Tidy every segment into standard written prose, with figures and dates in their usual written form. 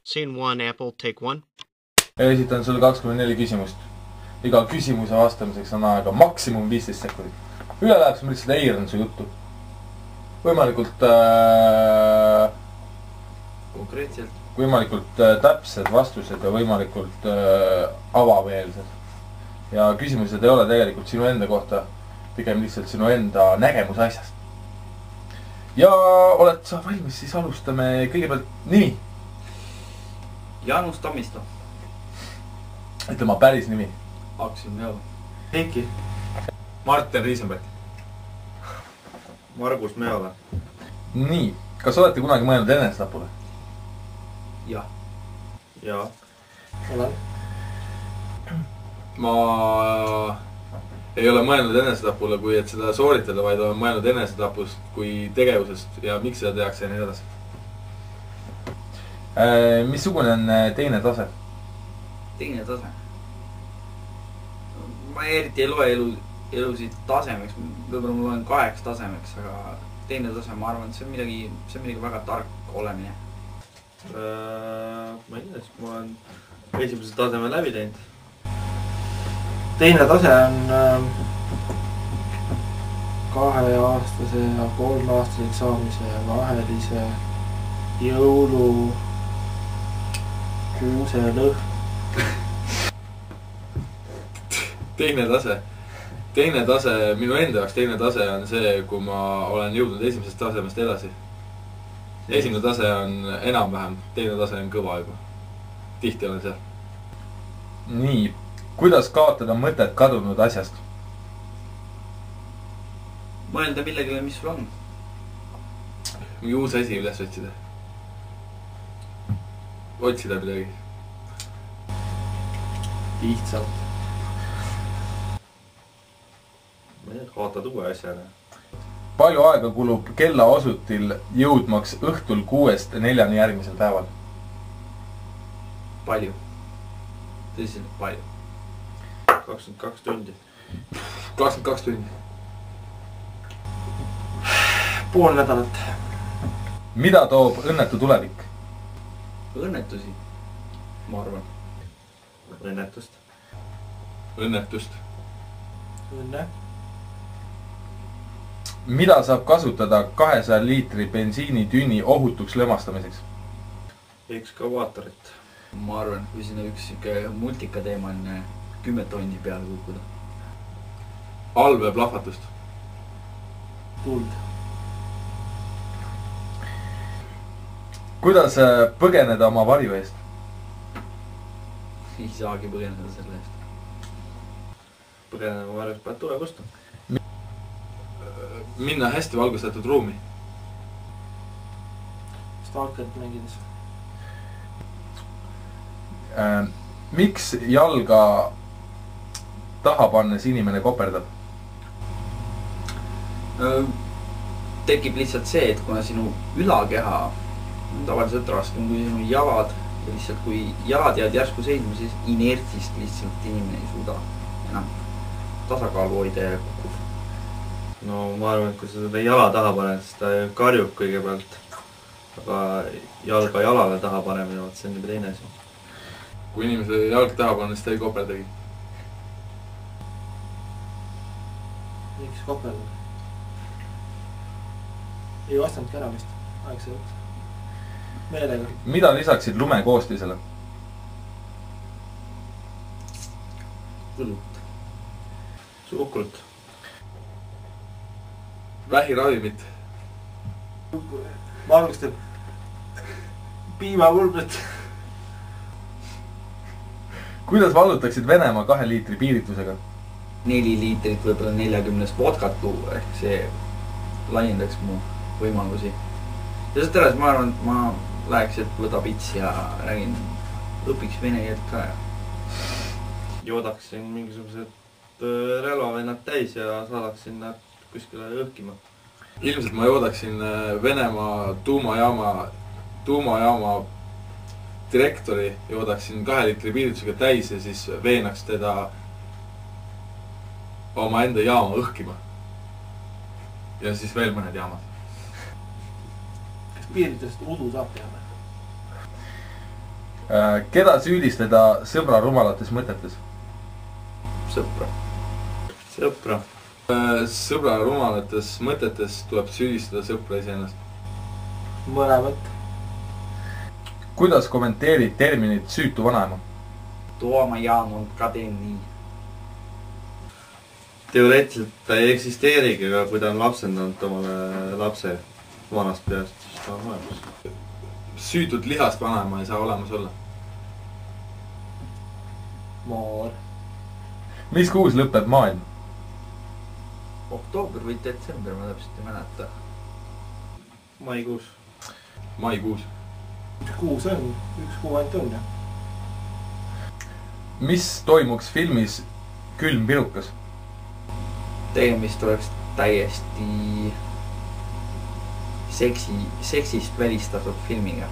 Scene 1, Apple, take 1. Esitan sulle 24 küsimust. Iga küsimuse vastamiseks on aega maksimum 15 sekundit. Üle läheks ma lihtsalt eiran su juttu. Võimalikult võimalikult täpsed vastused ja võimalikult avameelsed. Ja küsimused ei ole tegelikult sinu enda kohta, pigem lihtsalt sinu enda nägemus asjast. Ja oled sa valmis, siis alustame kõigepealt nimi. Jaanus Tammisto. Ütle ma päris nimi. Aksin Meola. Heiki. Martin Riisenberg. Margus Meola. Nii, kas olete kunagi mõelnud enesetapule? Jah. Jaa. Olen. Ma ei ole mõelnud enesetapule, kui et seda sooritada, vaid olen mõelnud enesetapust kui tegevusest ja miks seda tehakse ja nii edasi. Missugune on teine tase? Teine tase? Ma eriti ei loe elusid tasemeks, võib-olla ma loen 8 tasemeks, aga teine tase, ma arvan, et see on midagi väga tark olemine. Ma ei tea, ma olen esimese taseme läbi teinud. Teine tase on 2-aastase ja 3-aastaseks saamise vahelise jõulu kuuselõhn. Teine tase, minu enda jaoks teine tase on see, kui ma olen jõudnud esimesest tasemest edasi. Esimene tase on enam-vähem, teine tase on kõva juba. Tihti olen seal. Nii, kuidas kaotada mõtet kadunud asjast? Mõelda millegile, mis sul on. Mingi uus asi üles otsida. Otsida midagi. Lihtsalt. Ma ei tea, kaotad uue asjana. Palju aega kulub kellaosutil jõudmaks õhtul 6-4 järgmisel päeval? Palju. Tõsiselt palju. 22 tundi. 22 tundi. Pool nädalat. Mida toob õnnetu tulevik? Õnnetusi, ma arvan. Õnnetust. Õnnetust. Õnne. Mida saab kasutada 200 liitri bensiinitünni ohutuks lömastamiseks? Ekskavaatorit. Ma arvan, kui sinna üks multika teemaline 10 tonni peale kukkuda. Alve plahvatust. Tuld. Kuidas põgeneda oma varju eest? Ei saagi põgeneda selle eest. Põgeneda oma varjus pead tule kustu. Minna hästi valgustatud ruumi. Stalkerit mängides. Miks jalga taha pannes inimene koperdab? Tekib lihtsalt see, et kuna sinu ülakeha on tavaliselt raskem kui sinu jalad ja lihtsalt kui jalad jäävad järsku seisma, siis inertsist lihtsalt inimene ei suuda enam tasakaalu hoida ja kukub. No ma arvan, et kui sa seda jala taha paned, siis ta karjub kõigepealt, aga jalga jalale taha panemine, see on juba teine asi. Kui inimese jalg taha pannes, siis ta ei koperdagi. Miks koperdab? Ei vastanudki ära vist, aegselt. Meelega. Mida lisaksid lume koostisele? Õlut. Suhkrut. Vähiravimit. Valgustab. Piimapulbrit. Kuidas vallutaksid Venemaa 2 liitri piiritusega? 4 liitrit võib-olla 40 vodkat luua, ehk see laiendaks mu võimalusi. Ja seda teles ma arvan, et ma läheks, et võta pits ja räägin, õpiks vene keelt ka ja joodaksin mingisugused relvavennad täis ja saadaksin nad kuskile õhkima. Ilmselt ma joodaksin Venemaa tuumajaama direktori, joodaksin 2 liitri piiritusega täis ja siis veenaks teda omaenda jaama õhkima. Ja siis veel mõned jaamad. Kas piiritest udu saab teha? Keda süüdistada sõbra rumalates mõtetes? Sõpra. Sõpra. Sõbra rumalates mõtetes tuleb süüdistada sõpra iseennast. Mõlemat. Kuidas kommenteerid terminit süütu vanaema? Tooma Jaan on ka teen nii. Teoreetiliselt ta ei eksisteerigi, aga kui ta on lapsendanud omale lapse vanast peast, siis ta on olemas. Süütut lihast vanaema ei saa olemas olla. Moor. Mis kuus lõpeb maailm? Oktoober või detsember, ma täpselt ei mäleta. Maikuus. Maikuus. Üks kuu see on, üks kuu ainult on. Mis toimuks filmis Külm pirukas? Tegemist oleks täiesti seksist välistatud filmiga.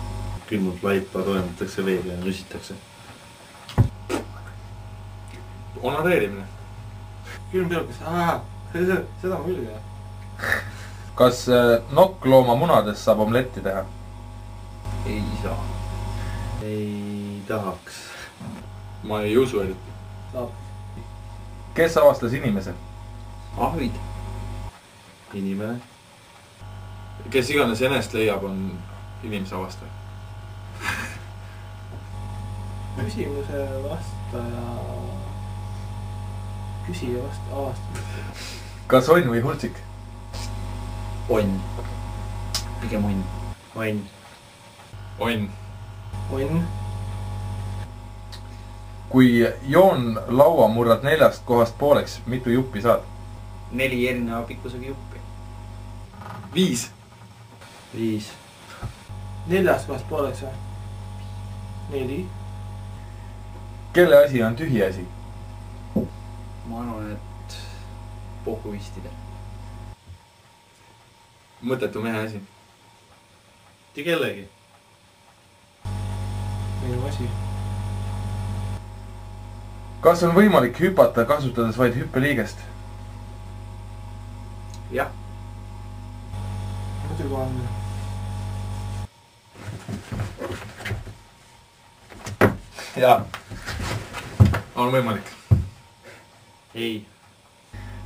Külmult laipa toimendatakse veega ja nusitakse. Onareerimine. Külm pirukas, seda ma küll ei. Kas nokklooma munadest saab omletti teha? Ei saa. Ei tahaks. Ma ei usu eriti. Saab. Kes avastas inimese? Ahvid. Inimene. Kes iganes enest leiab, on inimese avastaja. Küsimuse vastaja... Küsija avastaja. Kas onn või hurtsik? Onn. Pigem onn. Onn. Onn. Onn. Kui joon laua murrad 4 kohast pooleks, mitu juppi saad? 4 erineva pikkusega juppi. 5. 5. 4 kohast pooleks või? 4. Kelle asi on tühi asi? Ma arvan, et pohhuistide. Mõttetu mehe asi. Ti kellegi. Minu asi. Kas on võimalik hüpata kasutades vaid hüppeliigest? Jah. Muidugi on. Jaa. On võimalik. Ei.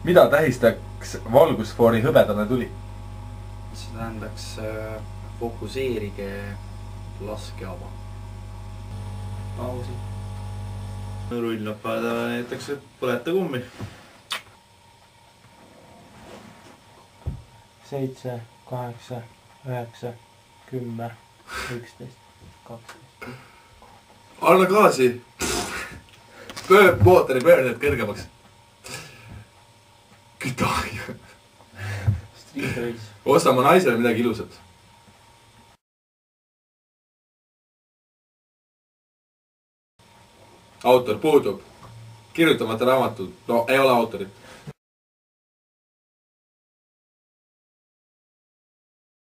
Mida tähistaks valgusfoori hõbedane tuli? See tähendaks fokuseerige laskeava. Pausi. Rullnappada näiteks, et põleta kummi. 7, 8, 9, 10, 11, 12. Anna gaasi. Mootori pöörned kõrgemaks. Küta. Street Race. Osta oma naisele midagi ilusat. Autor puudub. Kirjutamata raamatud. No ei ole autorit.